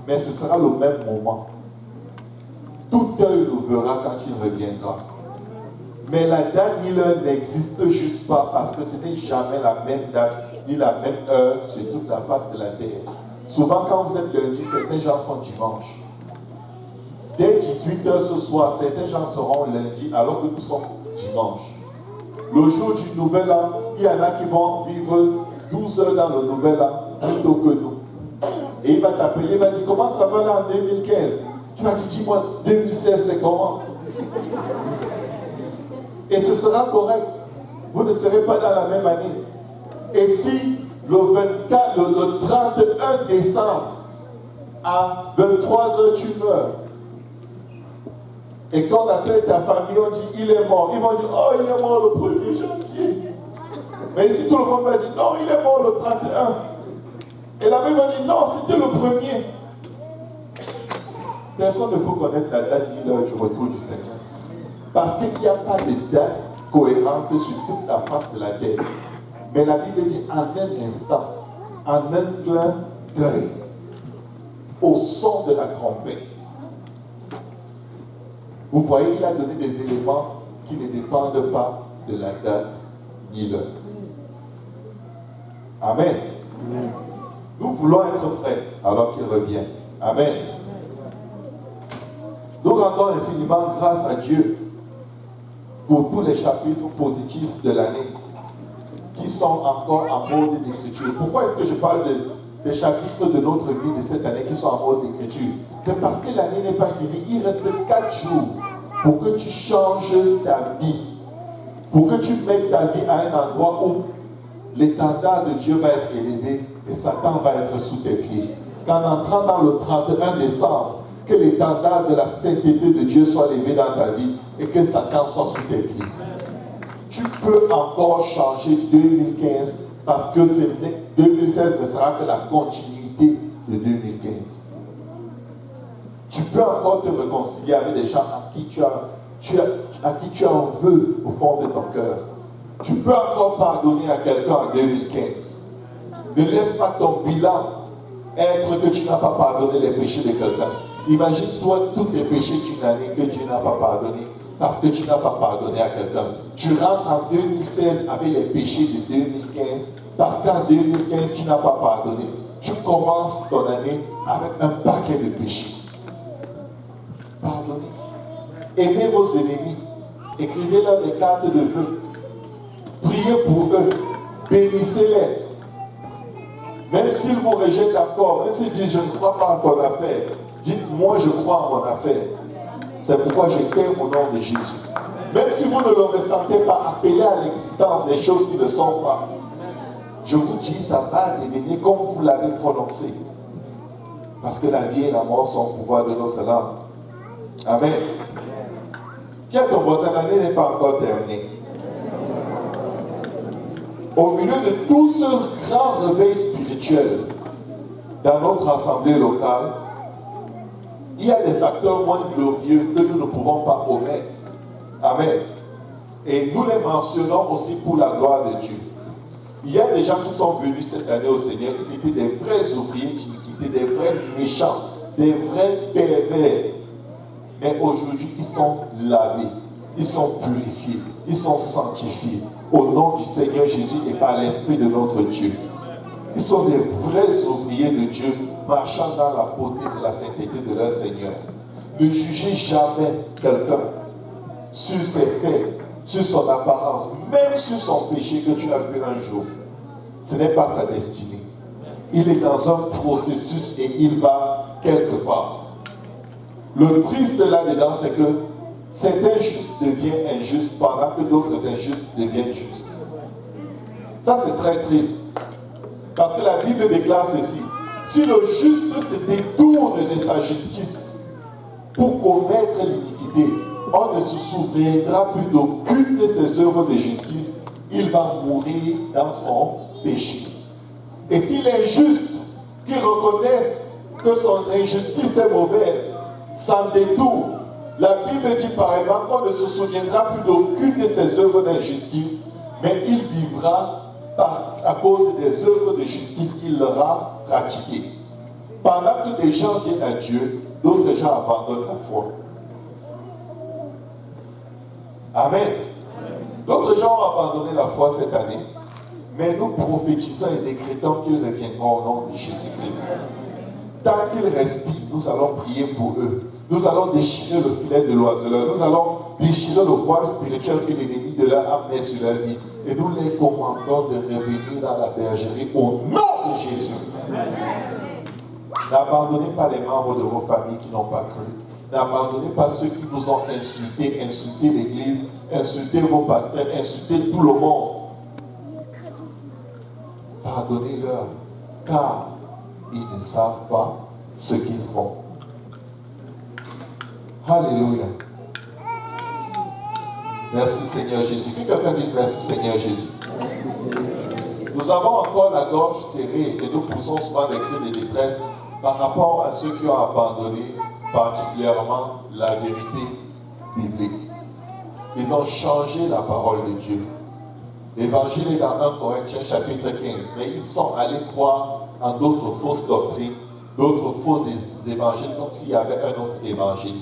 mais ce sera le même moment. Tout œil le verra quand il reviendra. Mais la date ni l'heure n'existe juste pas parce que ce n'est jamais la même date ni la même heure sur toute la face de la terre. Souvent quand vous êtes lundi, certains gens sont dimanche. Dès 18h ce soir, certains gens seront lundi alors que nous sommes dimanche. Le jour du nouvel an, il y en a qui vont vivre 12 heures dans le nouvel an plutôt que nous. Et il va t'appeler, il va dire comment ça va là en 2015? Tu vas dire dis-moi 2016 c'est comment? Et ce sera correct. Vous ne serez pas dans la même année. Et si le 31 décembre à 23h tu meurs et quand on appelle ta famille, on dit il est mort. Ils vont dire oh il est mort le 1er janvier. Mais ici tout le monde va dire non il est mort le 31. Et la Bible va dire non c'était le 1er. Personne ne peut connaître la date ni l'heure du retour du Seigneur. Parce qu'il n'y a pas de date cohérente sur toute la face de la terre. Mais la Bible dit en un instant, en un clin d'œil, au son de la trompette. Vous voyez, il a donné des éléments qui ne dépendent pas de la date ni l'heure. Amen. Nous voulons être prêts alors qu'il revient. Amen. Nous rendons infiniment grâce à Dieu pour tous les chapitres positifs de l'année qui sont encore en mode d'écriture. Pourquoi est-ce que je parle des chapitres de notre vie de cette année qui sont en mode d'écriture? C'est parce que l'année n'est pas finie. Il reste 4 jours pour que tu changes ta vie, pour que tu mettes ta vie à un endroit où l'étendard de Dieu va être élevé et Satan va être sous tes pieds. Qu'en entrant dans le 31 décembre, que l'étendard de la sainteté de Dieu soit levé dans ta vie et que Satan soit sous tes pieds. Tu peux encore changer 2015 parce que 2016 ne sera que la continuité de 2015. Tu peux encore te réconcilier avec des gens à qui tu en veux au fond de ton cœur. Tu peux encore pardonner à quelqu'un en 2015. Ne laisse pas ton bilan être que tu n'as pas pardonné les péchés de quelqu'un. Imagine-toi tous les péchés d'une année que Dieu n'a pas pardonné parce que tu n'as pas pardonné à quelqu'un. Tu rentres en 2016 avec les péchés de 2015 parce qu'en 2015 tu n'as pas pardonné. Tu commences ton année avec un paquet de péchés. Pardonnez. Aimez vos ennemis. Écrivez-leur des cartes de vœux. Priez pour eux. Bénissez-les. Même s'ils vous rejettent encore, même s'ils disent je ne crois pas en ton affaire, dites moi je crois en mon affaire. C'est pourquoi je t'aime au nom de Jésus. Même si vous ne le ressentez pas, appelez à l'existence des choses qui ne sont pas. Je vous dis, ça va devenir comme vous l'avez prononcé. Parce que la vie et la mort sont au pouvoir de notre langue. Amen. Tiens ton voisin, l'année n'est pas encore terminée. Au milieu de tout ce grand réveil spirituel dans notre assemblée locale, il y a des facteurs moins glorieux que nous ne pouvons pas omettre. Amen. Et nous les mentionnons aussi pour la gloire de Dieu. Il y a des gens qui sont venus cette année au Seigneur, ils étaient des vrais ouvriers d'iniquité, des vrais méchants, des vrais pervers. Mais aujourd'hui, ils sont lavés, ils sont purifiés, ils sont sanctifiés au nom du Seigneur Jésus et par l'Esprit de notre Dieu. Ils sont des vrais ouvriers de Dieu, marchant dans la beauté et la sainteté de leur Seigneur. Ne jugez jamais quelqu'un sur ses faits, sur son apparence, même sur son péché que tu as vu un jour. Ce n'est pas sa destinée. Il est dans un processus et il va quelque part. Le triste là-dedans, c'est que cet injuste devient injuste pendant que d'autres injustes deviennent justes. Ça, c'est très triste. Parce que la Bible déclare ceci. Si le juste se détourne de sa justice pour commettre l'iniquité, on ne se souviendra plus d'aucune de ses œuvres de justice. Il va mourir dans son péché. Et si l'injuste qui reconnaît que son injustice est mauvaise s'en détourne, la Bible dit par exemple qu'on ne se souviendra plus d'aucune de ses œuvres d'injustice, mais il vivra à cause des œuvres de justice qu'il aura pratiquées. Pendant que des gens viennent à Dieu, d'autres gens abandonnent la foi. Amen. D'autres gens ont abandonné la foi cette année, mais nous prophétisons et décrétons qu'ils reviendront au nom de Jésus-Christ. Tant qu'ils respirent, nous allons prier pour eux. Nous allons déchirer le filet de l'oiseleur. Nous allons déchirer le voile spirituel que l'ennemi de l'âme a mis sur leur vie. Et nous les commandons de revenir dans la bergerie au nom de Jésus. N'abandonnez pas les membres de vos familles qui n'ont pas cru. N'abandonnez pas ceux qui vous ont insulté, insulté l'Église, insulté vos pasteurs, insulté tout le monde. Pardonnez-leur, car ils ne savent pas ce qu'ils font. Alléluia. Merci Seigneur Jésus. Que quelqu'un dise merci Seigneur Jésus. Nous avons encore la gorge serrée et nous poussons souvent des cris de détresse par rapport à ceux qui ont abandonné particulièrement la vérité biblique. Ils ont changé la parole de Dieu. L'évangile est dans 1 Corinthiens chapitre 15, mais ils sont allés croire en d'autres fausses doctrines, d'autres faux évangiles, comme s'il y avait un autre évangile.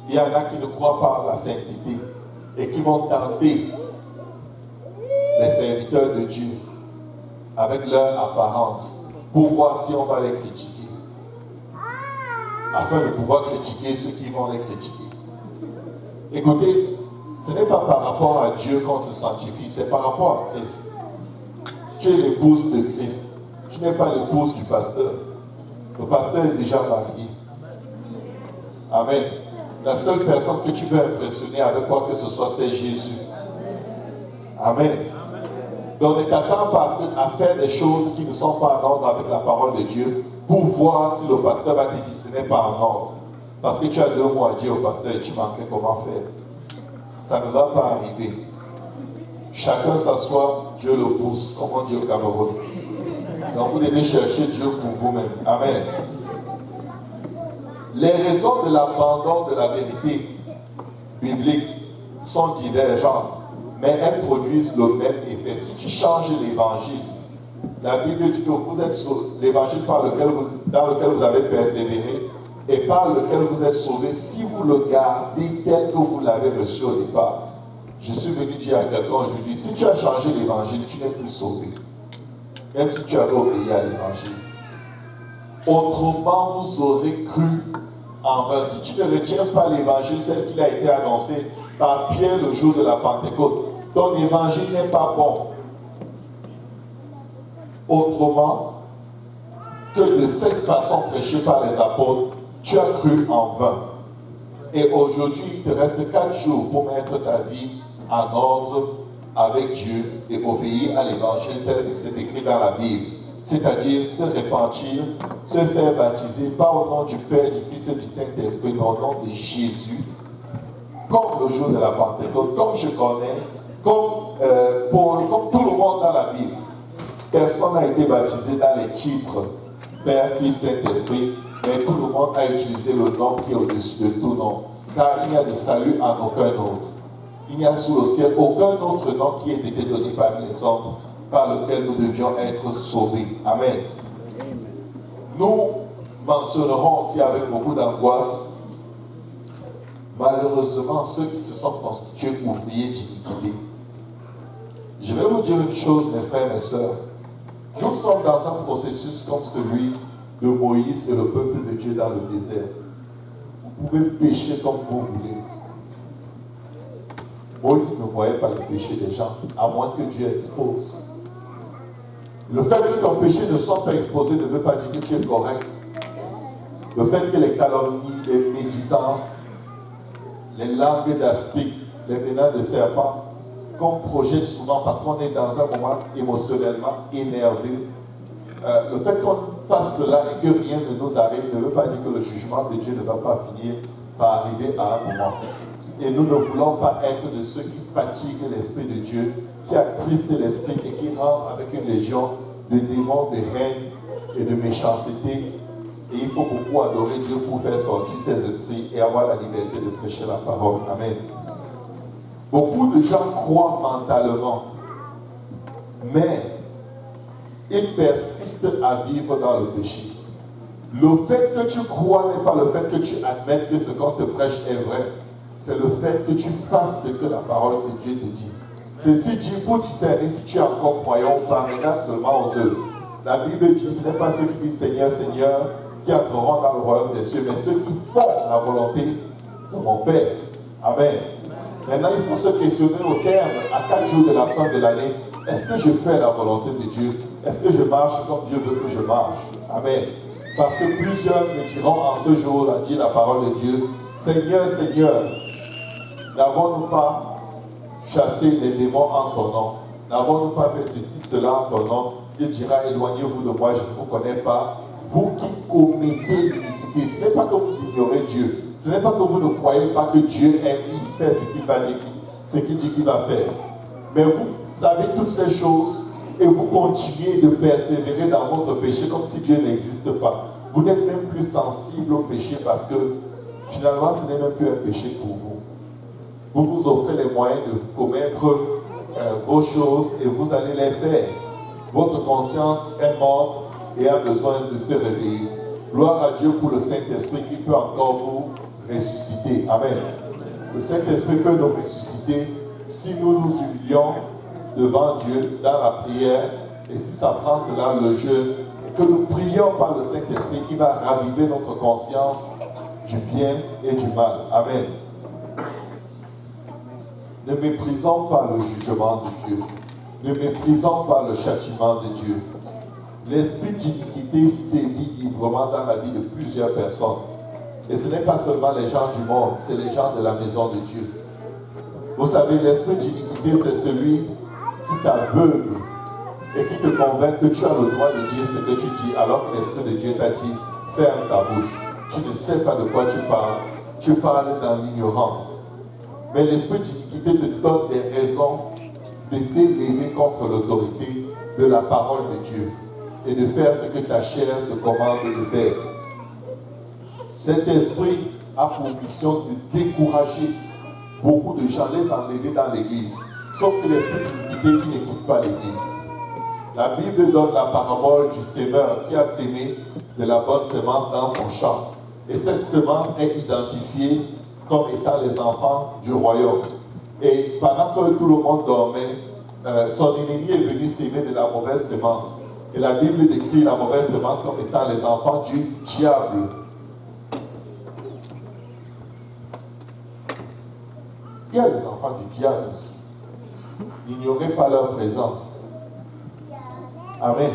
Il y en a qui ne croient pas à la sainteté et qui vont tenter les serviteurs de Dieu avec leur apparence pour voir si on va les critiquer, afin de pouvoir critiquer ceux qui vont les critiquer. Écoutez, ce n'est pas par rapport à Dieu qu'on se sanctifie, c'est par rapport à Christ. Tu es l'épouse de Christ. Tu n'es pas l'épouse du pasteur. Le pasteur est déjà marié. Amen. La seule personne que tu veux impressionner avec quoi que ce soit, c'est Jésus. Amen. Donc ne t'attends pas à faire des choses qui ne sont pas en ordre avec la parole de Dieu pour voir si le pasteur va te dire ce n'est pas en ordre. Parce que tu as 2 mots à dire au pasteur et tu manquais comment faire. Ça ne va pas arriver. Chacun s'assoit, Dieu le pousse, comme on dit au Cameroun. Donc vous devez chercher Dieu pour vous-même. Amen. Les raisons de l'abandon de la vérité biblique sont divergentes, mais elles produisent le même effet. Si tu changes l'évangile, la Bible dit que vous êtes l'évangile dans lequel vous avez persévéré et par lequel vous êtes sauvés, si vous le gardez tel que vous l'avez reçu au départ. Je suis venu dire à quelqu'un aujourd'hui, si tu as changé l'évangile, tu n'es plus sauvé. Même si tu avais obéi à l'évangile. Autrement, vous aurez cru en vain. Si tu ne retiens pas l'évangile tel qu'il a été annoncé par Pierre le jour de la Pentecôte, ton évangile n'est pas bon. Autrement que de cette façon prêchée par les apôtres, tu as cru en vain. Et aujourd'hui, il te reste 4 jours pour mettre ta vie en ordre avec Dieu et obéir à l'évangile tel que c'est écrit dans la Bible. C'est-à-dire se repentir, se faire baptiser, pas au nom du Père, du Fils et du Saint-Esprit, mais au nom de Jésus, comme le jour de la Pentecôte, comme je connais, comme Paul, comme tout le monde dans la Bible. Personne n'a été baptisé dans les titres Père, Fils, Saint-Esprit, mais tout le monde a utilisé le nom qui est au-dessus de tout nom. Car il n'y a de salut en aucun autre. Il n'y a sous le ciel aucun autre nom qui ait été donné parmi les hommes par lequel nous devions être sauvés. Amen. Nous mentionnerons aussi avec beaucoup d'angoisse, malheureusement, ceux qui se sont constitués ouvriers d'iniquité. Je vais vous dire une chose, mes frères et mes sœurs. Nous sommes dans un processus comme celui de Moïse et le peuple de Dieu dans le désert. Vous pouvez pécher comme vous voulez. Moïse ne voyait pas le péché des gens, à moins que Dieu expose. Le fait que ton péché ne soit pas exposé ne veut pas dire que tu es correct. Le fait que les calomnies, les médisances, les langues d'aspic, les venins de serpent, qu'on projette souvent parce qu'on est dans un moment émotionnellement énervé, le fait qu'on fasse cela et que rien ne nous arrive ne veut pas dire que le jugement de Dieu ne va pas finir par arriver à un moment. Et nous ne voulons pas être de ceux qui fatiguent l'Esprit de Dieu, qui attristent l'Esprit et qui rentrent avec une légion de démons, de haine et de méchanceté. Et il faut beaucoup adorer Dieu pour faire sortir ces esprits et avoir la liberté de prêcher la parole. Amen. Beaucoup de gens croient mentalement, mais ils persistent à vivre dans le péché. Le fait que tu crois n'est pas le fait que tu admettes que ce qu'on te prêche est vrai. C'est le fait que tu fasses ce que la parole de Dieu te dit. Ceci dit, pour discerner si tu es encore croyant ou pas, regarde seulement aux œuvres. La Bible dit, ce n'est pas ceux qui disent Seigneur, Seigneur, qui entreront dans le royaume des cieux, mais ceux qui font la volonté de mon Père. Amen. Maintenant, il faut se questionner au terme, à 4 jours de la fin de l'année, est-ce que je fais la volonté de Dieu? Est-ce que je marche comme Dieu veut que je marche? Amen. Parce que plusieurs me diront en ce jour-là, dit la parole de Dieu, Seigneur, Seigneur, n'avons-nous pas chassé les démons en ton nom? N'avons-nous pas fait ceci, cela en ton nom? Il dira, éloignez-vous de moi, je ne vous connais pas. Vous qui commettez l'iniquité, ce n'est pas que vous ignorez Dieu. Ce n'est pas que vous ne croyez pas que Dieu aime, il fait ce qu'il va dire, ce qu'il dit qu'il va faire. Mais vous savez toutes ces choses et vous continuez de persévérer dans votre péché comme si Dieu n'existe pas. Vous n'êtes même plus sensible au péché parce que finalement ce n'est même plus un péché pour vous. Vous vous offrez les moyens de commettre vos choses et vous allez les faire. Votre conscience est morte et a besoin de se réveiller. Gloire à Dieu pour le Saint-Esprit qui peut encore vous ressusciter. Amen. Le Saint-Esprit peut nous ressusciter si nous nous humilions devant Dieu dans la prière et si ça prend cela le jeûne, que nous prions par le Saint-Esprit qui va raviver notre conscience du bien et du mal. Amen. Ne méprisons pas le jugement de Dieu. Ne méprisons pas le châtiment de Dieu. L'esprit d'iniquité sévit librement dans la vie de plusieurs personnes. Et ce n'est pas seulement les gens du monde, c'est les gens de la maison de Dieu. Vous savez, l'esprit d'iniquité, c'est celui qui t'aveugle et qui te convainc que tu as le droit de dire ce que tu dis, alors que l'esprit de Dieu t'a dit, ferme ta bouche. Tu ne sais pas de quoi tu parles dans l'ignorance. Mais l'esprit d'iniquité te donne des raisons de t'élever contre l'autorité de la parole de Dieu et de faire ce que ta chair te commande de faire. Cet esprit a pour mission de décourager beaucoup de gens, les enlever dans l'église. Sauf que l'esprit d'iniquité qui n'écoute pas l'église. La Bible donne la parabole du semeur qui a sémé de la bonne semence dans son champ. Et cette semence est identifiée comme étant les enfants du royaume. Et pendant que tout le monde dormait, son ennemi est venu s'aimer de la mauvaise semence. Et la Bible décrit la mauvaise semence comme étant les enfants du diable. Il y a les enfants du diable aussi. N'ignorez pas leur présence. Amen.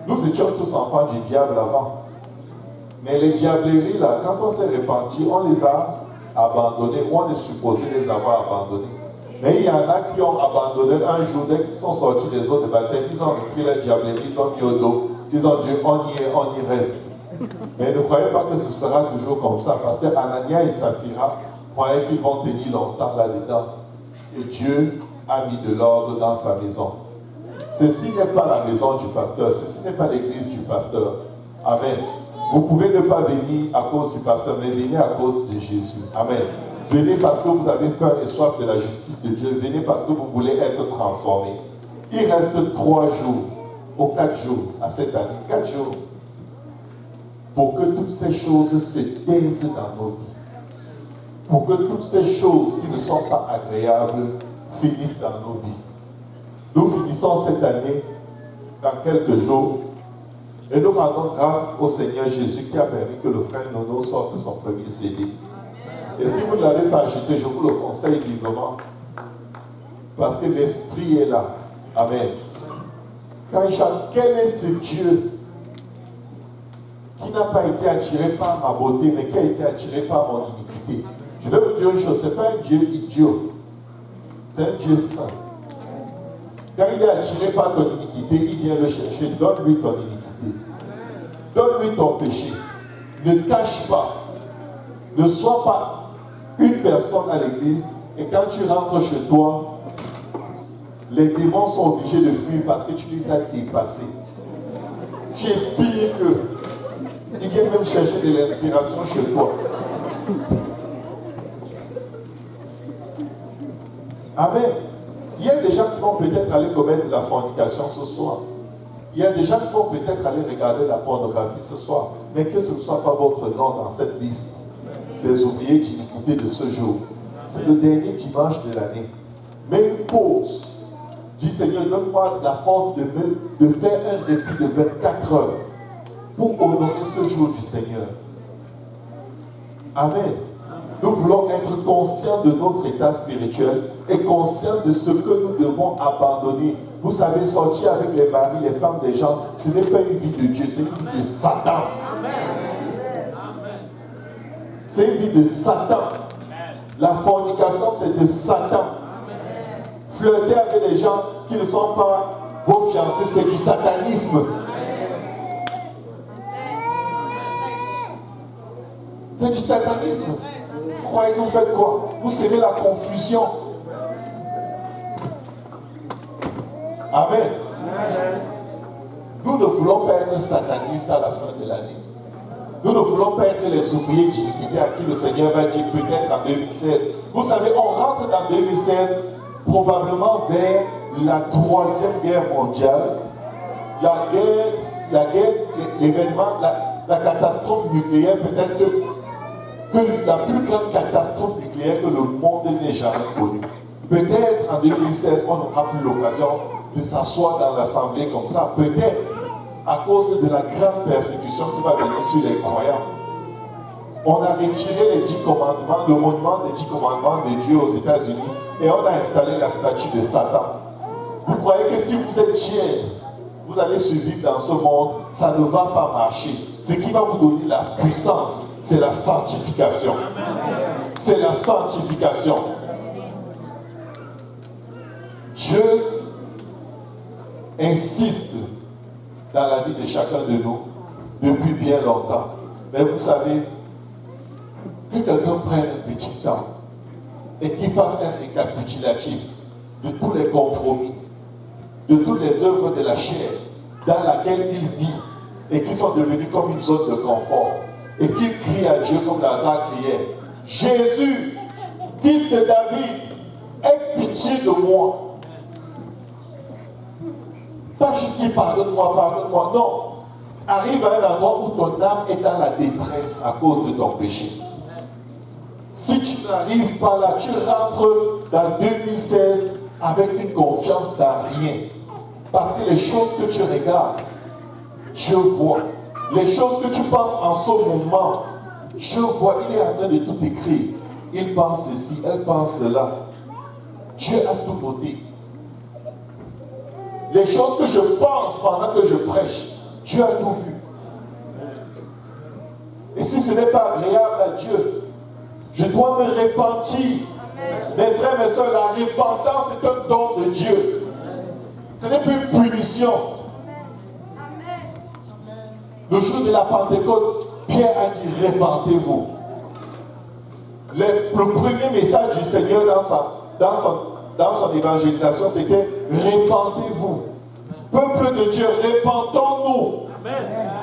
Nous étions tous enfants du diable avant. Mais les diableries, là, quand on s'est répandu, on les a abandonnés, ou on est supposé les avoir abandonnés. Mais il y en a qui ont abandonné un jour, dès qu'ils sont sortis des eaux de baptême, ils ont repris la diablerie, ils ont mis au dos, ils ont dit on y est, on y reste. Mais ne croyez pas que ce sera toujours comme ça, parce que Anania et Saphira croyaient qu'ils vont tenir longtemps là-dedans. Et Dieu a mis de l'ordre dans sa maison. Ceci n'est pas la maison du pasteur, ceci n'est pas l'église du pasteur. Amen. Vous pouvez ne pas venir à cause du pasteur, mais venez à cause de Jésus. Amen. Venez parce que vous avez faim et soif de la justice de Dieu. Venez parce que vous voulez être transformé. Il reste 3 jours, ou 4 jours à cette année. 4 jours. Pour que toutes ces choses se taisent dans nos vies. Pour que toutes ces choses qui ne sont pas agréables finissent dans nos vies. Nous finissons cette année dans quelques jours. Et nous rendons grâce au Seigneur Jésus qui a permis que le frère Nono sorte de son premier CD. Et si vous ne l'avez pas acheté, je vous le conseille vivement. Parce que l'Esprit est là. Amen. Quand il chante, quel est ce Dieu qui n'a pas été attiré par ma beauté, mais qui a été attiré par mon iniquité? Je vais vous dire une chose, ce n'est pas un Dieu idiot. C'est un Dieu saint. Quand il est attiré par ton iniquité, il vient le chercher. Donne-lui ton iniquité. Donne-lui ton péché. Ne cache pas. Ne sois pas une personne à l'église et quand tu rentres chez toi, les démons sont obligés de fuir parce que tu les as dépassés. Tu es pire qu'eux. Ils viennent même chercher de l'inspiration chez toi. Amen. Il y a des gens qui vont peut-être aller commettre de la fornication ce soir. Il y a des gens qui vont peut-être aller regarder la pornographie ce soir. mais que ce ne soit pas votre nom dans cette liste des ouvriers d'iniquité de ce jour. C'est le dernier dimanche de l'année. Mets une pause. Dis Seigneur, donne-moi la force de faire un répit de 24 heures pour honorer ce jour du Seigneur. Amen. Nous voulons être conscients de notre état spirituel et conscients de ce que nous devons abandonner. Vous savez, sortir avec les maris, les femmes des gens, ce n'est pas une vie de Dieu, c'est une vie de Satan. C'est une vie de Satan. La fornication, c'est de Satan. Flirter avec des gens qui ne sont pas vos fiancés, c'est du satanisme. C'est du satanisme. Vous croyez que vous faites quoi? Vous sémez la confusion. Amen. Nous ne voulons pas être satanistes à la fin de l'année. Nous ne voulons pas être les ouvriers d'iniquité à qui le Seigneur va dire peut-être en 2016. Vous savez, on rentre dans 2016 probablement vers la 3e guerre mondiale. La guerre, l'événement, la catastrophe nucléaire, peut-être que la plus grande catastrophe nucléaire que le monde n'ait jamais connue. Peut-être en 2016, on n'aura plus l'occasion de s'asseoir dans l'assemblée comme ça. Peut-être à cause de la grande persécution qui va venir sur les croyants. On a retiré les 10 commandements, le monument des 10 commandements de Dieu aux États-Unis et on a installé la statue de Satan. Vous croyez que si vous êtes fiers, vous allez survivre dans ce monde, ça ne va pas marcher. Ce qui va vous donner la puissance, c'est la sanctification. C'est la sanctification. Dieu insiste dans la vie de chacun de nous depuis bien longtemps. Mais vous savez, que quelqu'un prenne un petit temps et qu'il fasse un récapitulatif de tous les compromis, de toutes les œuvres de la chair dans laquelle il vit et qui sont devenues comme une zone de confort, et qu'il crie à Dieu comme Lazare criait: Jésus, fils de David, aie pitié de moi. Pas juste qu'il pardonne-moi, pardonne-moi. Non. Arrive à un endroit où ton âme est dans la détresse à cause de ton péché. Si tu n'arrives pas là, tu rentres dans 2016 avec une confiance dans rien. Parce que les choses que tu regardes, Dieu voit. Les choses que tu penses en ce moment, Dieu voit. Il est en train de tout écrire. Il pense ceci, elle pense cela. Dieu a tout noté. Les choses que je pense pendant que je prêche, Dieu a tout vu. Et si ce n'est pas agréable à Dieu, je dois me repentir. Mes frères, mes soeurs, la repentance est un don de Dieu. Ce n'est plus une punition. Le jour de la Pentecôte, Pierre a dit: repentez-vous. Le premier message du Seigneur dans son évangélisation, c'était: repentez-vous. Peuple de Dieu, repentons-nous.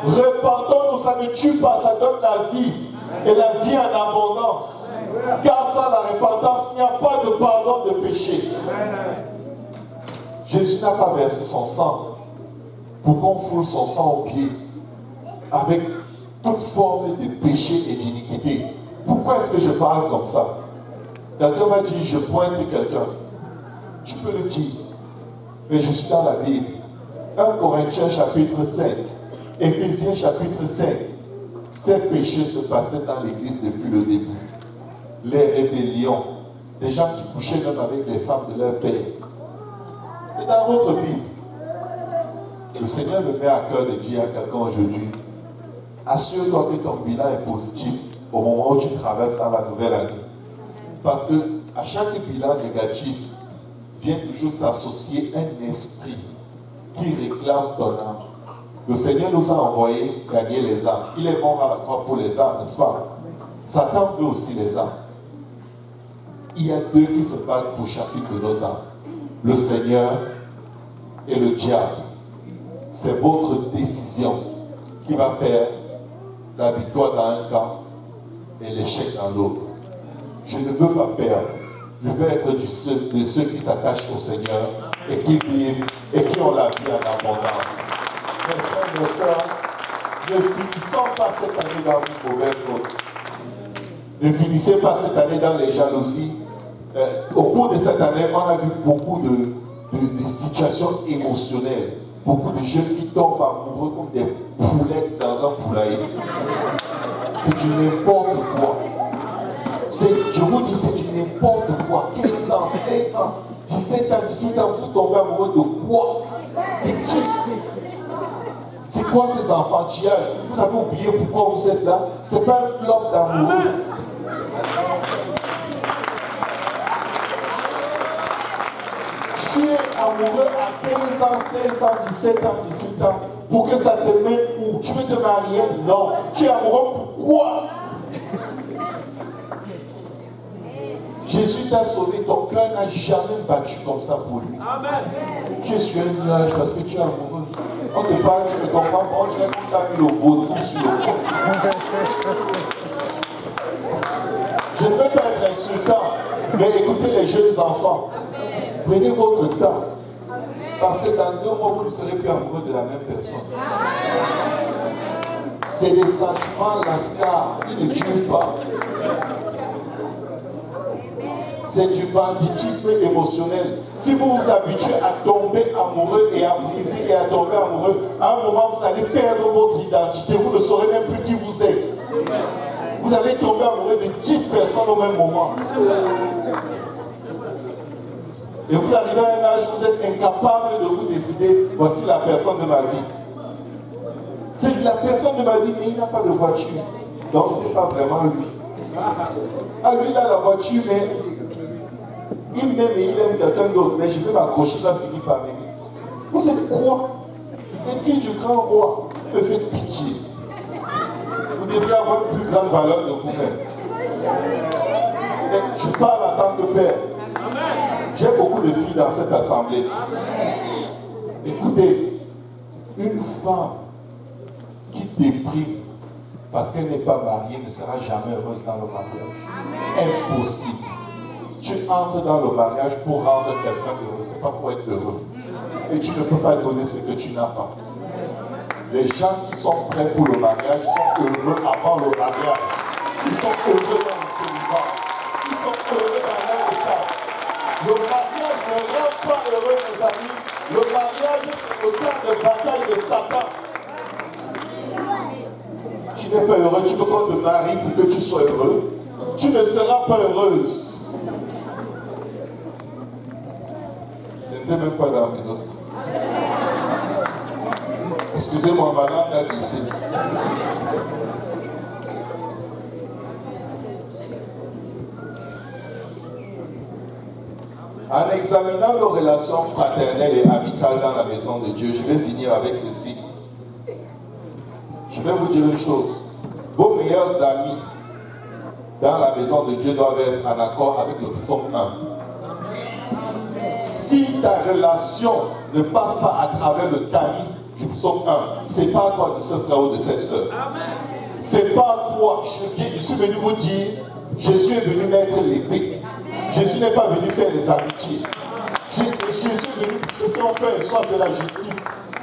Repentons-nous, ça ne tue pas, ça donne la vie. Et la vie en abondance. Car sans la repentance, il n'y a pas de pardon de péché. Jésus n'a pas versé son sang pour qu'on foule son sang aux pieds avec toute forme de péché et d'iniquité. Pourquoi est-ce que je parle comme ça? Quelqu'un m'a dit: je pointe quelqu'un. Tu peux le dire. Mais je suis dans la Bible. 1 Corinthiens chapitre 5, Éphésiens chapitre 5. Ces péchés se passaient dans l'église depuis le début. Les rébellions, des gens qui couchaient même avec les femmes de leur père. C'est dans votre Bible. Le Seigneur me met à cœur de dire à quelqu'un aujourd'hui: assure-toi que ton bilan est positif au moment où tu traverses dans la nouvelle année. Parce que à chaque bilan négatif vient toujours s'associer un esprit qui réclame ton âme. Le Seigneur nous a envoyé gagner les âmes. Il est mort à la croix pour les âmes, n'est-ce pas? Satan veut aussi les âmes. Il y a deux qui se battent pour chacune de nos âmes: le Seigneur et le diable. C'est votre décision qui va faire la victoire dans un camp et l'échec dans l'autre. Je ne veux pas perdre. Je veux être de ceux qui s'attachent au Seigneur et qui vivent et qui ont la vie en abondance. Mes frères, mes sœurs, Ne finissons pas cette année dans une mauvaise note. Ne finissez pas cette année dans les jalousies. Au cours de cette année, on a vu beaucoup de situations émotionnelles. Beaucoup de jeunes qui tombent amoureux comme des poulettes dans un poulailler. C'est du n'importe quoi. Je vous dis, c'est du n'importe quoi. 15 ans, 16 ans, 17 ans, 18 ans, vous tombez amoureux de quoi? C'est qui? C'est quoi ces enfantillages? Vous avez oublié pourquoi vous êtes là? C'est pas un club d'amoureux. Tu es amoureux à 15 ans, 16 ans, 17 ans, 18 ans pour que ça te mène où? Tu veux te marier? Non. Tu es amoureux pourquoi? Jésus t'a sauvé, ton cœur n'a jamais battu comme ça pour lui. Amen. Tu es sur un nuage parce que tu es amoureux. On te parle, tu ne comprends pas, on dirait qu'on t'a mis le vaudou sur le corps. Je ne veux pas être insultant, mais écoutez les jeunes enfants. Prenez votre temps. Parce que dans 2 mois, vous ne serez plus amoureux de la même personne. C'est des sentiments lascars qui ne tuent pas. C'est du banditisme émotionnel. Si vous vous habituez à tomber amoureux et à briser et à tomber amoureux, à un moment vous allez perdre votre identité. Vous ne saurez même plus qui vous êtes. Vous allez tomber amoureux de 10 personnes au même moment. Et vous arrivez à un âge où vous êtes incapable de vous décider, voici la personne de ma vie. C'est la personne de ma vie, mais il n'a pas de voiture. Donc ce n'est pas vraiment lui. Ah, lui, il a la voiture, mais il m'aime et il aime quelqu'un d'autre. Mais je vais m'accrocher, il va finir par m'aimer. Vous êtes quoi? Les filles du grand roi, me faites pitié. Vous devriez avoir une plus grande valeur de vous-même. Je parle en tant que père. J'ai beaucoup de filles dans cette assemblée. Écoutez, une femme qui déprime parce qu'elle n'est pas mariée ne sera jamais heureuse dans le mariage. Impossible. Tu entres dans le mariage pour rendre quelqu'un heureux, c'est pas pour être heureux. Et tu ne peux pas donner ce que tu n'as pas. Les gens qui sont prêts pour le mariage sont heureux avant le mariage. Ils sont heureux dans le célibat. Ils sont heureux dans leur état. Le mariage ne rend pas heureux, mes amis. Le mariage, c'est le temps de bataille de Satan. Tu n'es pas heureux, tu veux qu'on te marie pour que tu sois heureux. Tu ne seras pas heureuse. Ce n'était même pas dans mes notes. Excusez-moi, madame la lycée. En examinant nos relations fraternelles et amicales dans la maison de Dieu, je vais finir avec ceci. Je vais vous dire une chose. Vos meilleurs amis dans la maison de Dieu doivent être en accord avec le psaume 1. Si ta relation ne passe pas à travers le tamis du psaume 1, c'est pas à toi de ce frère ou de cette soeur. C'est pas à toi. Je suis venu vous dire, Jésus est venu mettre l'épée. Jésus n'est pas venu faire des amitiés. Jésus est venu, ceux qui ont fait un soir de la justice.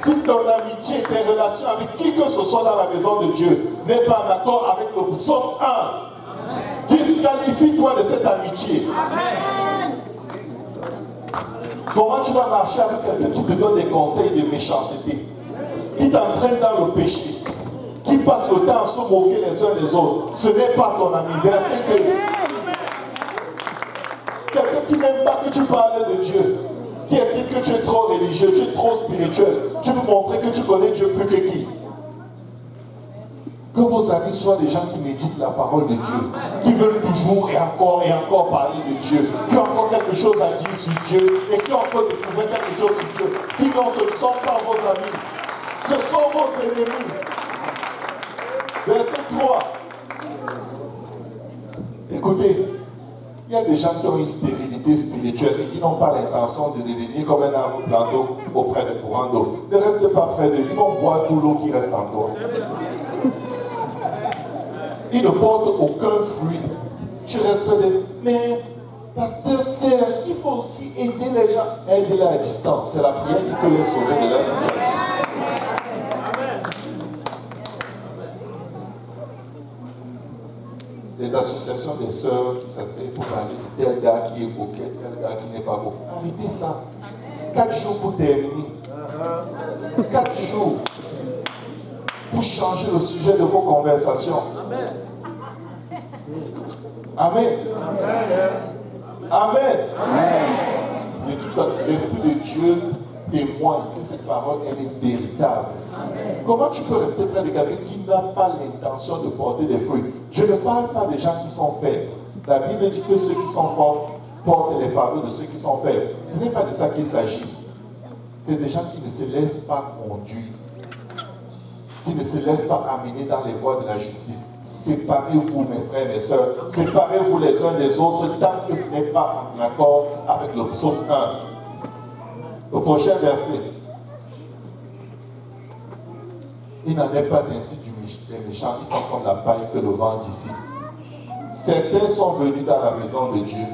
Si ton amitié et tes relations avec qui que ce soit dans la maison de Dieu n'est pas en accord avec le psaume 1, disqualifie-toi de cette amitié. Amen. Comment tu vas marcher avec quelqu'un qui te donne des conseils de méchanceté, qui t'entraîne dans le péché, qui passe le temps à se moquer les uns des autres? Ce n'est pas ton ami. Verset 2. Quelqu'un qui n'aime pas que tu parles de Dieu, qui estime que tu es trop religieux, tu es trop spirituel, tu veux montrer que tu connais Dieu plus que qui? Que vos amis soient des gens qui méditent la parole de Dieu, qui veulent toujours et encore parler de Dieu, qui ont encore quelque chose à dire sur Dieu et qui ont encore découvert quelque chose sur Dieu. Sinon, ce ne sont pas vos amis, ce sont vos ennemis. Verset 3. Écoutez, il y a des gens qui ont une stérilité spirituelle et qui n'ont pas l'intention de devenir comme un arbre planté auprès des courants d'eau. Ne reste pas près de lui, ils vont boire tout l'eau qui reste en toi. Ils ne portent aucun fruit. Tu restes près de... Mais, pasteur Serge, il faut aussi aider les gens. Aider-les à distance. C'est la prière qui peut les sauver de leur situation. des associations des sœurs qui s'asseyent pour parler de tel gars qui est coquet, tel gars qui n'est pas beau. Arrêtez ça. 4 jours pour terminer. 4 jours pour changer le sujet de vos conversations. Amen. Amen. Mais tout à fait, l'Esprit de Dieu témoigne que cette parole, elle est véritable. Comment tu peux rester près de quelqu'un qui n'a pas l'intention de porter des fruits? Je ne parle pas des gens qui sont faibles. La Bible dit que ceux qui sont forts portent les fardeaux de ceux qui sont faibles. Ce n'est pas de ça qu'il s'agit. C'est des gens qui ne se laissent pas conduire, qui ne se laissent pas amener dans les voies de la justice. Séparez-vous, mes frères et mes sœurs. Séparez-vous les uns des autres tant que ce n'est pas en accord avec le psaume 1. Le prochain verset. Il n'en est pas ainsi des méchants, ils sont comme la paille que le vent d'ici. Certains sont venus dans la maison de Dieu.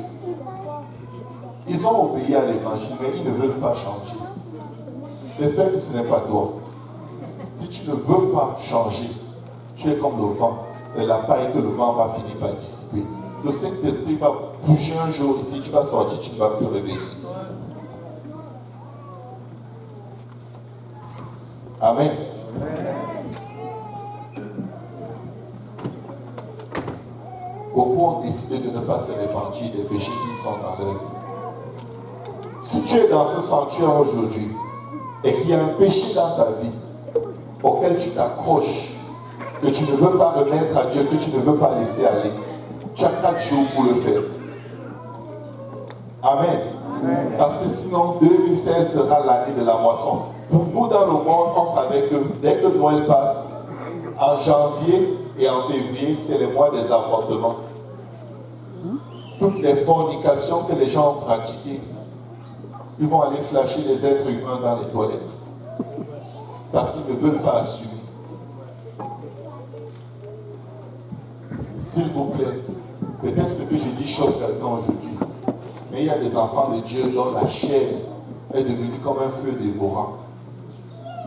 Ils ont obéi à l'évangile, mais ils ne veulent pas changer. J'espère que ce n'est pas toi. Si tu ne veux pas changer, tu es comme le vent, et la paille que le vent va finir par dissiper. Le Saint-Esprit va bouger un jour ici, tu vas sortir, tu ne vas plus revenir. Amen. Beaucoup ont décidé de ne pas se repentir des péchés qui sont dans leur vie. Si tu es dans ce sanctuaire aujourd'hui et qu'il y a un péché dans ta vie auquel tu t'accroches, que tu ne veux pas remettre à Dieu, que tu ne veux pas laisser aller, tu as 4 jours pour le faire. Amen. Parce que sinon 2016 sera l'année de la moisson. Pour nous dans le monde, on savait que dès que Noël passe, en janvier et en février, c'est les mois des avortements. Toutes les fornications que les gens ont pratiquées, ils vont aller flasher les êtres humains dans les toilettes. Parce qu'ils ne veulent pas assumer. S'il vous plaît, peut-être ce que j'ai dit choque quelqu'un aujourd'hui, mais il y a des enfants de Dieu dont la chair est devenue comme un feu dévorant.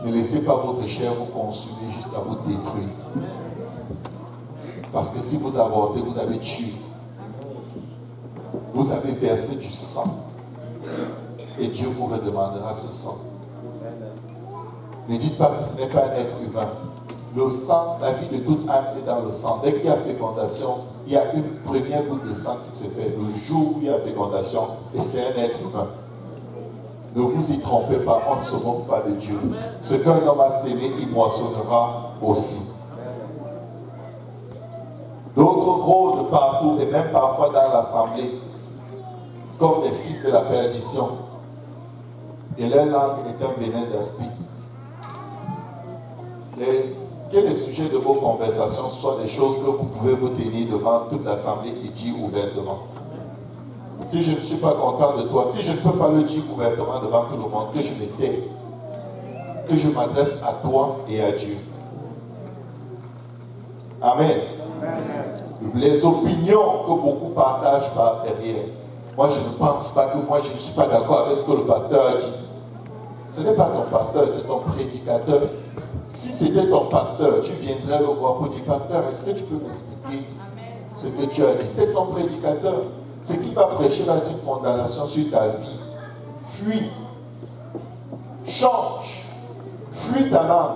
Ne laissez pas votre chair vous consumer jusqu'à vous détruire. Parce que si vous avortez, vous avez tué. Vous avez versé du sang. Et Dieu vous redemandera ce sang. Ne dites pas que ce n'est pas un être humain. Le sang, la vie de toute âme est dans le sang. Dès qu'il y a fécondation, il y a une première goutte de sang qui se fait le jour où il y a fécondation, et c'est un être humain. Ne vous y trompez pas, on ne se moque pas de Dieu. Ce qu'un homme a sémé, il moissonnera aussi. D'autres rôdent partout, et même parfois dans l'assemblée, comme des fils de la perdition. Et leur langue est un venin d'aspi. Que les sujets de vos conversations soient des choses que vous pouvez vous tenir devant toute l'assemblée et dire ouvertement. Si je ne suis pas content de toi, si je ne peux pas le dire ouvertement devant tout le monde, que je me taise, que je m'adresse à toi et à Dieu. Amen. Les opinions que beaucoup partagent par derrière. Moi, je ne pense pas que moi, je ne suis pas d'accord avec ce que le pasteur a dit. Ce n'est pas ton pasteur, c'est ton prédicateur. Si c'était ton pasteur, tu viendrais le voir pour dire, pasteur, est-ce que tu peux m'expliquer ce que tu as dit? C'est ton prédicateur. Ce qui va prêcher là une condamnation sur ta vie. Fuis. Change. Fuis ta langue.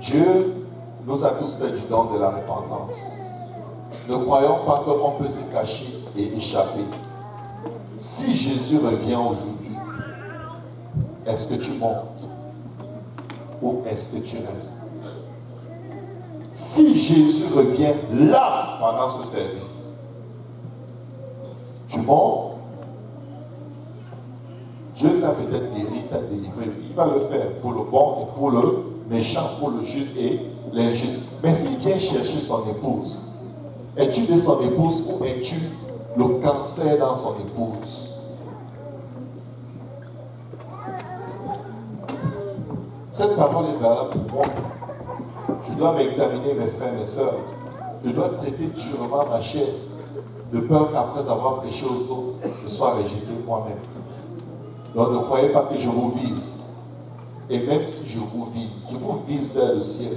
Dieu nous a tous fait du don de la repentance. Ne croyons pas qu'on peut se cacher et échapper. Si Jésus revient aujourd'hui, est-ce que tu montes ou est-ce que tu restes? Si Jésus revient là pendant ce service, tu montes. Dieu t'a peut-être guéri, t'a délivré. Il va le faire pour le bon et pour le méchant, pour le juste et l'injuste. Mais s'il vient chercher son épouse, es-tu de son épouse ou es-tu le cancer dans son épouse? Cette parole est valable pour moi. Je dois m'examiner, mes frères, mes sœurs. Je dois traiter durement ma chair, de peur qu'après avoir prêché aux autres, je sois rejeté moi-même. Donc ne croyez pas que je vous vise. Et même si je vous vise vers le ciel.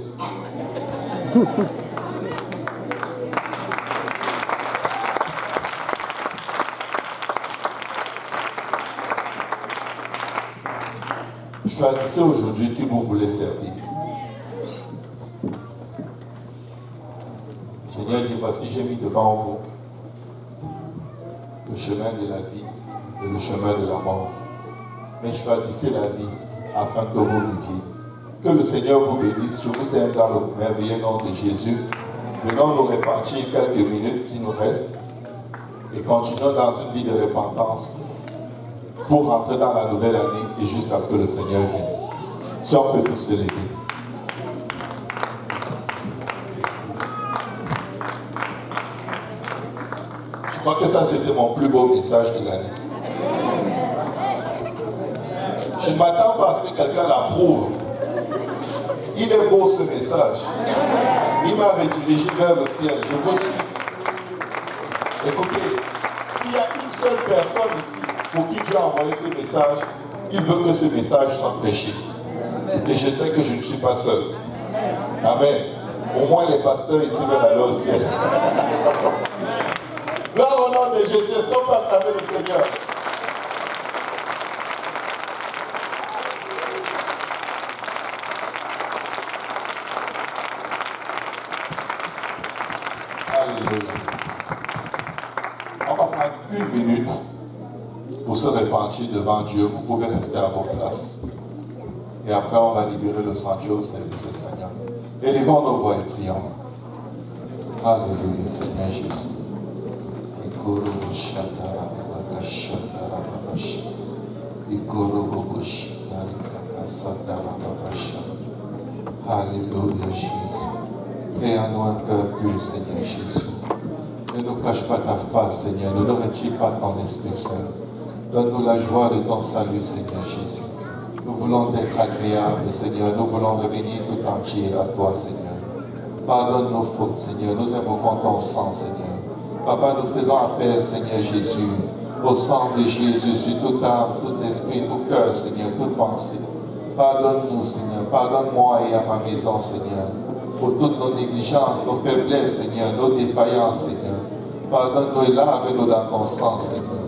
Choisissez aujourd'hui qui vous voulez servir. Le Seigneur dit, voici, j'ai mis devant vous le chemin de la vie et le chemin de la mort. Mais choisissez la vie afin que vous viviez. Que le Seigneur vous bénisse. Je vous aime dans le merveilleux nom de Jésus. Venons nous répartir quelques minutes qui nous restent et continuons dans une vie de repentance pour rentrer dans la nouvelle année et jusqu'à ce que le Seigneur vienne. Si on peut tous se lever. Je crois que ça c'était mon plus beau message de l'année. Je ne m'attends pas à ce que quelqu'un l'approuve. Il est beau ce message. Il m'a redirigé vers le ciel. Je vous dis, écoutez, s'il y a une seule personne ici pour qui Dieu a envoyé ce message, il veut que ce message soit prêché. Et je sais que je ne suis pas seul. Amen. Au moins les pasteurs ici veulent aller au ciel. Là, au nom de Jésus, est-ce qu'on peut acclamer le Seigneur? Alléluia. On va prendre une minute pour se repentir devant Dieu. Vous pouvez rester à vos places. Et après, on va libérer le sanctuaire au service espagnol. Élevons nos voix et prions. Alléluia, Seigneur Jésus. Alléluia, Jésus. Crée en nous un cœur pur, Seigneur Jésus. Ne nous cache pas ta face, Seigneur. Ne nous retire pas ton Esprit Saint. Donne-nous la joie de ton salut, Seigneur Jésus. Nous voulons être agréables, Seigneur. Nous voulons revenir tout entier à toi, Seigneur. Pardonne nos fautes, Seigneur. Nous invoquons ton sang, Seigneur. Papa, nous faisons appel, Seigneur Jésus, au sang de Jésus, sur toute âme, tout esprit, tout cœur, Seigneur, toute pensée. Pardonne-nous, Seigneur. Pardonne-moi et à ma maison, Seigneur, pour toutes nos négligences, nos faiblesses, Seigneur, nos défaillances, Seigneur. Pardonne-nous et lave-nous dans ton sang, Seigneur.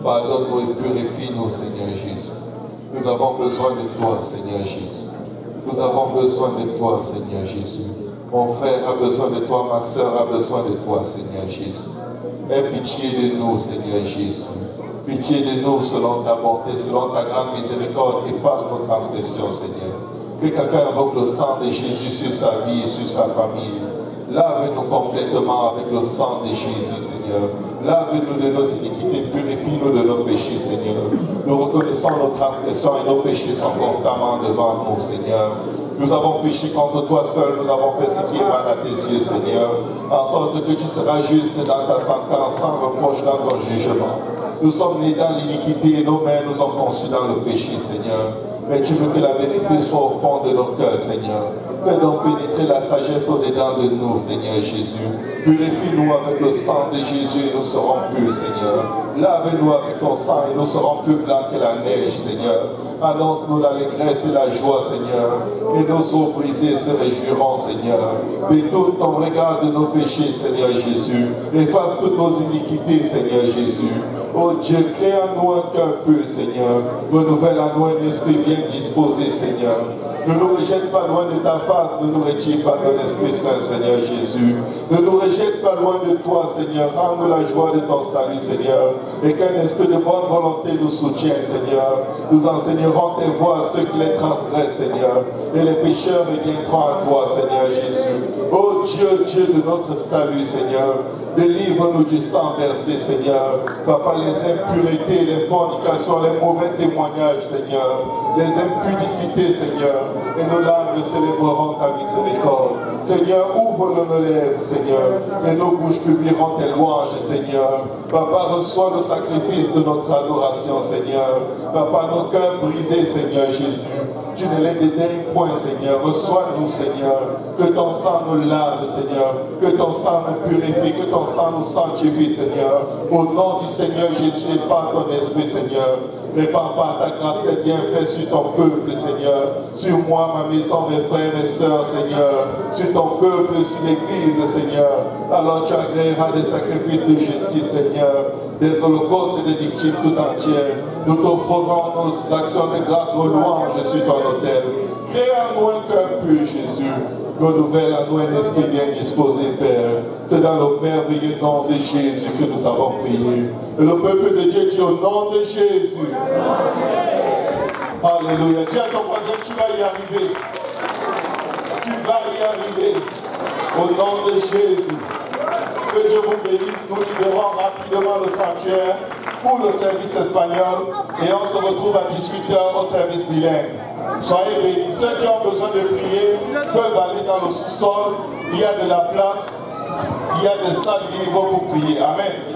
Pardonne-nous et purifie-nous, Seigneur Jésus. Nous avons besoin de toi, Seigneur Jésus. Nous avons besoin de toi, Seigneur Jésus. Mon frère a besoin de toi, ma soeur a besoin de toi, Seigneur Jésus. Aie pitié de nous, Seigneur Jésus. Pitié de nous selon ta bonté, selon ta grande miséricorde. Efface nos transgressions, Seigneur. Que quelqu'un invoque le sang de Jésus sur sa vie et sur sa famille. Lave-nous complètement avec le sang de Jésus, Seigneur. Lave-nous de nos iniquités, purifie-nous de nos péchés, Seigneur. Nous reconnaissons nos transgressions et nos péchés sont constamment devant nous, Seigneur. Nous avons péché contre toi seul, nous avons fait ce qui est mal à tes yeux, Seigneur. En sorte que tu seras juste dans ta sentence, sans reproche dans ton jugement. Nous sommes nés dans l'iniquité et nos mains nous ont conçus dans le péché, Seigneur. Mais tu veux que la vérité soit au fond de nos cœurs, Seigneur. Fais donc pénétrer la sagesse au-dedans de nous, Seigneur Jésus. Purifie-nous avec le sang de Jésus et nous serons purs, Seigneur. Lave-nous avec ton sang et nous serons plus blancs que la neige, Seigneur. Annonce-nous l'allégresse et la joie, Seigneur. Et nos os brisés se réjouiront, Seigneur. Détourne ton regard de nos péchés, Seigneur Jésus. Efface toutes nos iniquités, Seigneur Jésus. Oh Dieu, crée en nous un cœur pur, Seigneur. Renouvelle en nous un esprit bien disposé, Seigneur. Ne nous rejette pas loin de ta face, ne nous retire pas ton Esprit Saint, Seigneur Jésus. Ne nous rejette pas loin de toi, Seigneur. Rends-nous la joie de ton salut, Seigneur. Et qu'un esprit de bonne volonté nous soutienne, Seigneur. Nous enseignerons tes voies à ceux qui les transgressent, Seigneur. Et les pécheurs reviendront à toi, Seigneur Jésus. Oh Dieu, Dieu de notre salut, Seigneur. Délivre-nous du sang versé, Seigneur. Papa, les impurités, les fornications, les mauvais témoignages, Seigneur. Les impudicités, Seigneur. Et nos larmes célébreront ta miséricorde. Seigneur, ouvre nos lèvres, Seigneur. Et nos bouches publieront tes louanges, Seigneur. Papa, reçois le sacrifice de notre adoration, Seigneur. Papa, nos cœurs brisés, Seigneur Jésus. Tu ne les dédaignes point, Seigneur. Reçois-nous, Seigneur. Que ton sang nous lave, Seigneur. Que ton sang nous purifie. Que ton sang nous sanctifie, Seigneur. Au nom du Seigneur Jésus et par ton esprit, Seigneur. Répand par ta grâce tes bienfaits sur ton peuple, Seigneur. Sur moi, ma maison, mes frères, mes sœurs, Seigneur. Sur ton peuple, sur l'Église, Seigneur. Alors tu agréeras des sacrifices de justice, Seigneur. Des holocaustes et des victimes tout entières. Nous t'offrons nos actions de grâce, nos louanges sur ton autel. Crée en nous un cœur pur, Jésus. Renouvelle en nous un esprit bien disposé, Père. C'est dans le merveilleux nom de Jésus que nous avons prié. Et le peuple de Dieu dit au nom de Jésus. Alléluia. Dis à ton voisin, tu vas y arriver. Tu vas y arriver. Au nom de Jésus. Que Dieu vous bénisse. Nous libérons rapidement le sanctuaire pour le service espagnol. Et on se retrouve à 18h au service bilingue. Soyez bénis. Ceux qui ont besoin de prier peuvent aller dans le sous-sol. Il y a de la place. Il y a des salles de niveau pour prier. Amen.